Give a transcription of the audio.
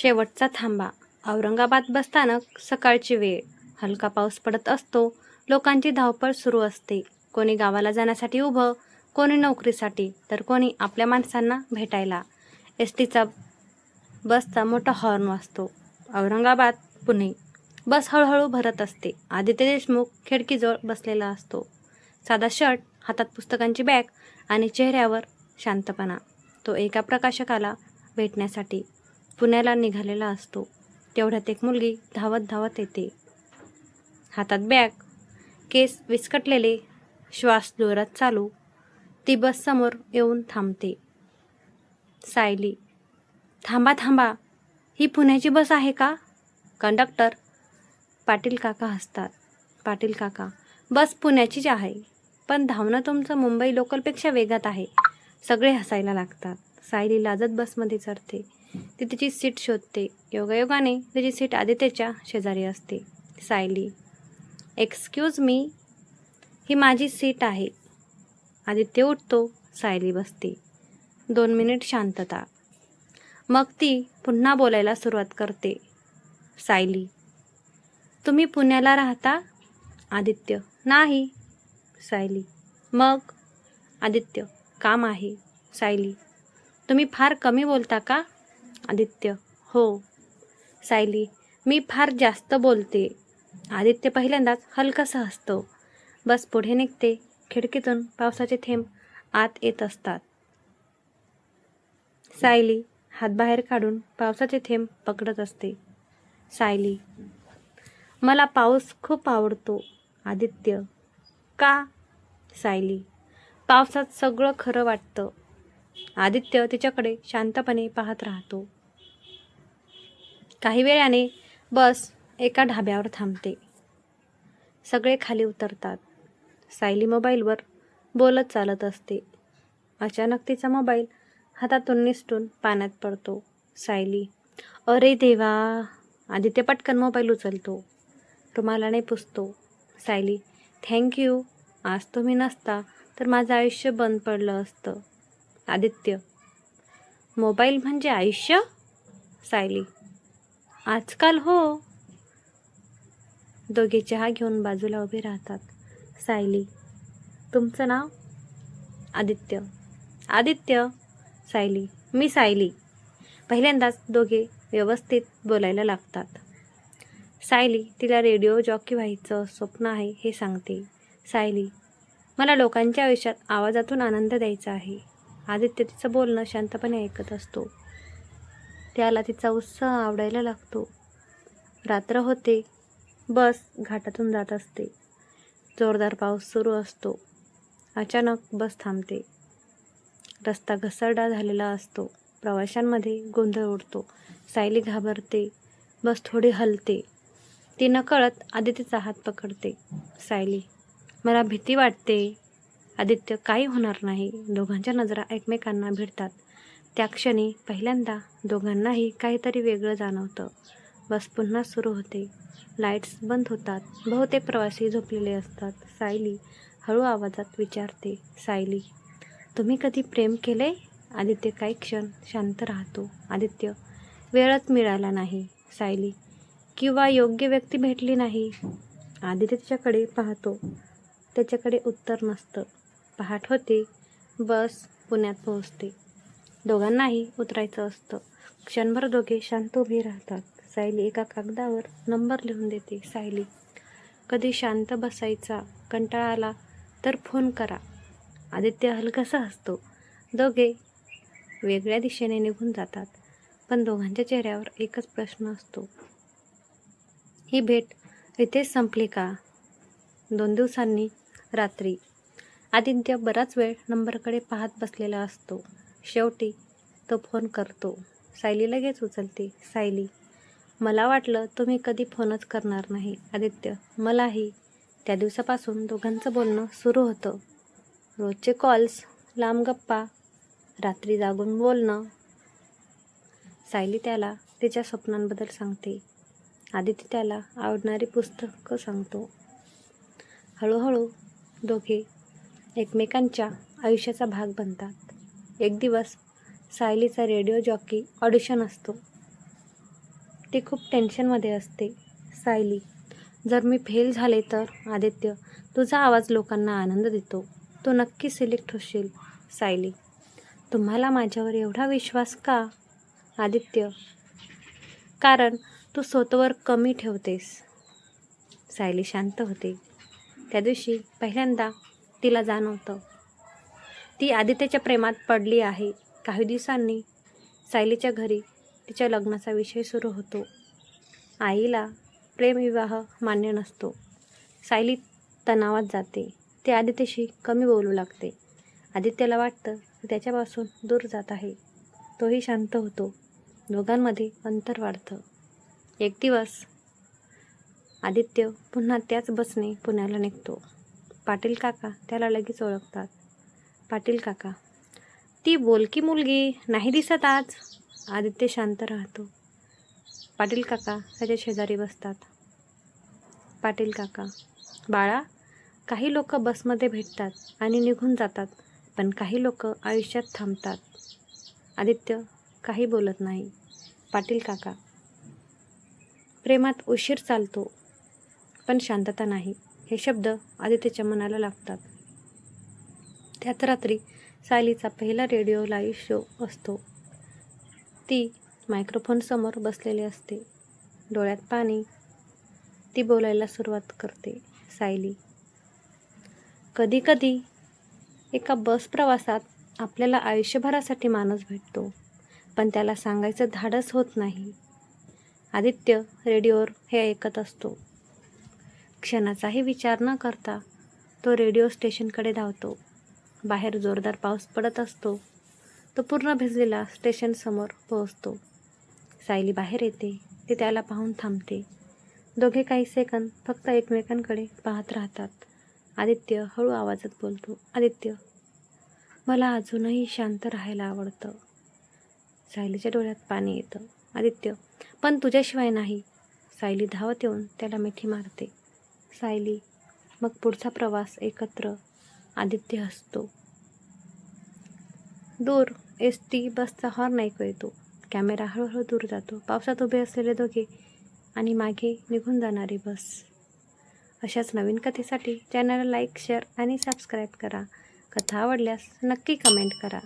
शेवटचा थांबा. औरंगाबाद बसस्थानक. सकाळची वेळ. हलका पाऊस पडत असतो. लोकांची धावपळ सुरू असते. कोणी गावाला जाण्यासाठी उभं, कोणी नोकरीसाठी, तर कोणी आपल्या माणसांना भेटायला. एसटीचा बसचा मोठा हॉर्न वाजतो. औरंगाबाद पुणे. बस हळूहळू भरत असते. आदित्य देशमुख खिडकीजवळ बसलेला असतो. साधा शर्ट, हातात पुस्तकांची बॅग आणि चेहऱ्यावर शांतपणा. तो एका प्रकाशकाला भेटण्यासाठी पुण्याला निघालेला असतो. तेवढ्यात एक मुलगी धावत धावत येते. हातात बॅग, केस विस्कटलेले, श्वास जोरात चालू. ती बस समोर येऊन थांबते. सायली. थांबा थांबा, ही पुण्याची बस आहे का? कंडक्टर. पाटील काका हसतात. पाटील काका. बस पुण्याचीच आहे, पण धावणं तुमचं मुंबई लोकलपेक्षा वेगात आहे. सगळे हसायला लागतात. सायली लाजत बसमध्ये चढते. ती तिची सीट शोधते. योगायोगाने तिची सीट आदित्यच्या शेजारी असते. सायली. एक्सक्यूज मी, ही माझी सीट आहे. आदित्य उठतो. सायली बसते. 2 मिनिट शांतता. मग ती पुन्हा बोलायला सुरुवात करते. सायली. तुम्ही पुण्याला राहता? आदित्य. नाही. सायली. मग? आदित्य. काम आहे. सायली. तुम्ही फार कमी बोलता का? आदित्य. हो. सायली. मी फार जास्त बोलते. आदित्य पहिल्यांदाच हलकासा हसतो. बस पुढे निघते. खिडकीतून पावसाचे थेंब आत येत असतात. सायली हात बाहेर काढून पावसाचे थेंब पकडत असते. सायली. मला पाऊस खूप आवडतो. आदित्य. का? सायली. पावसात सगळं खरं वाटतं. आदित्य तिच्याकडे शांतपणे पाहत राहतो. काही वेळाने बस एका ढाब्यावर थांबते. सगळे खाली उतरतात. सायली मोबाईलवर बोलत चालत असते. अचानक तिचा मोबाईल हातातून निसटून पाण्यात पडतो. सायली. अरे देवा. आदित्य पटकन मोबाईल उचलतो. रुमालाने पुसतो. सायली. थँक्यू. आज तुम्ही नसता तर माझं आयुष्य बंद पडलं असतं. आदित्य. मोबाईल म्हणजे आयुष्य? सायली. आजकाल हो. दोघे चहा घेऊन बाजूला उभे राहतात. सायली. तुमचं नाव? आदित्य. आदित्य. सायली. मी सायली. पहिल्यांदाच दोघे व्यवस्थित बोलायला लागतात. सायली तिला रेडिओ जॉकी व्हायचं स्वप्न आहे हे सांगते. सायली. मला लोकांच्या आयुष्यात आवाजातून आनंद द्यायचा आहे. आदित्य तिचं बोलणं शांतपणे ऐकत असतो. त्याला तिचा उत्साह आवडायला लागतो. रात्र होते. बस घाटातून जात असते. जोरदार पाऊस सुरू असतो. अचानक बस थांबते. रस्ता घसरडा झालेला असतो. प्रवाशांमध्ये गोंधळ उडतो. सायली घाबरते. बस थोडी हलते. ती नकळत आदित्यचा हात पकडते. सायली. मला भीती वाटते. आदित्य. काही होणार नाही. दोघांच्या नजरा एकमेकांना भिडतात. त्या क्षणी पहिल्यांदा दोघांनाही काहीतरी वेगळं जाणवतं. बस पुन्हा सुरू होते. लाईट्स बंद होतात. बहुतेक प्रवासी झोपलेले असतात. सायली हळू आवाजात विचारते. सायली. तुम्ही कधी प्रेम केले? आदित्य काही क्षण शांत राहतो. आदित्य. वेळच मिळाला नाही. सायली. किंवा योग्य व्यक्ती भेटली नाही. आदित्य तिच्याकडे पाहतो. त्याच्याकडे उत्तर नसतं. पहाट होते. बस पुण्यात पोहोचते. दोघांनाही उतरायचं असतं. क्षणभर दोघे शांत उभे राहतात. सायली एका कागदावर नंबर लिहून देते. सायली. कधी शांत बसायचा कंटाळा आला तर फोन करा. आदित्य हलकासा हसतो. दोघे वेगळ्या दिशेने निघून जातात. पण दोघांच्या चेहऱ्यावर एकच प्रश्न असतो. ही भेट इथेच संपली का? 2 दिवसांनी रात्री. आदित्य बराच वेळ नंबरकडे पाहत बसलेला असतो. शेवटी तो फोन करतो. सायली लगेच उचलते. सायली. मला वाटलं तुम्ही कधी फोनच करणार नाही. आदित्य. मलाही. त्या दिवसापासून दोघांचं बोलणं सुरू होतं. रोजचे कॉल्स, लांब गप्पा, रात्री जागून बोलणं. सायली त्याला तिच्या स्वप्नांबद्दल सांगते. आदित्य त्याला आवडणारी पुस्तकं सांगतो. हळूहळू दोघे एकमेकांच्या आयुष्याचा भाग बनतात. एक दिवस सायलीचा रेडिओ जॉकी ऑडिशन असतो. ती खूप टेन्शनमध्ये असते. सायली, जर मी फेल झाले तर? आदित्य, तुझा आवाज लोकांना आनंद देतो. तू नक्की सिलेक्ट होशील. सायली, तुम्हाला माझ्यावर एवढा विश्वास का? आदित्य, कारण तू स्वतःवर कमी ठेवतेस. सायली शांत होते. त्या दिवशी पहिल्यांदा तिला जाणवतं ती आदित्यच्या प्रेमात पडली आहे. काही दिवसांनी सायलीच्या घरी तिच्या लग्नाचा विषय सुरू होतो. आईला प्रेमविवाह मान्य नसतो. सायली तणावात जाते. ती आदित्यशी कमी बोलू लागते. आदित्यला वाटतं की त्याच्यापासून दूर जात आहे. तोही शांत होतो. दोघांमध्ये अंतर वाढतं. एक दिवस आदित्य पुन्हा त्याच बसने पुण्याला निघतो. पाटील काका त्याला लगेच ओळखतात. पाटील काका, ती बोलकी मुलगी नाही दिसत आज. आदित्य शांत राहतो. पाटील काका त्याच्या शेजारी बसतात. पाटील काका, बाळा, काही लोक बसमध्ये भेटतात आणि निघून जातात, पण काही लोक आयुष्यात थांबतात. आदित्य काही बोलत नाही. पाटील काका, प्रेमात उशीर चालतो पण शांतता नाही. हे शब्द आदित्यच्या मनाला लागतात. त्याच रात्री सायलीचा पहिला रेडिओ लाईव्ह शो असतो. ती मायक्रोफोनसमोर बसलेली असते. डोळ्यात पाणी. ती बोलायला सुरुवात करते. सायली, कधीकधी एका बस प्रवासात आपल्याला आयुष्यभरासाठी माणूस भेटतो, पण त्याला सांगायचं धाडस होत नाही. आदित्य रेडिओवर हे ऐकत असतो. क्षणाचाही विचार न करता तो रेडिओ स्टेशनकडे धावतो. बाहेर जोरदार पाऊस पडत असतो. तो पूर्ण भिजलेला स्टेशनसमोर पोहोचतो. सायली बाहेर येते. ती त्याला पाहून थांबते. दोघे काही सेकंद फक्त एकमेकांकडे पाहत राहतात. आदित्य हळू आवाजात बोलतो. आदित्य, मला अजूनही शांत राहायला आवडतं. सायलीच्या डोळ्यात पाणी येतं. आदित्य, पण तुझ्याशिवाय नाही. सायली धावत येऊन त्याला मिठी मारते. सायली, मग पुढचा प्रवास एकत्र. आदित्य हसतो. दूर एसटी बसचा हॉर्न ऐकू येतो. कॅमेरा हळूहळू दूर जातो. पावसात उभे असलेले दोघे आणि मागे निघून जाणारी बस. अशाच नवीन कथेसाठी चॅनलला लाईक, शेअर आणि सबस्क्राईब करा. कथा आवडल्यास नक्की कमेंट करा.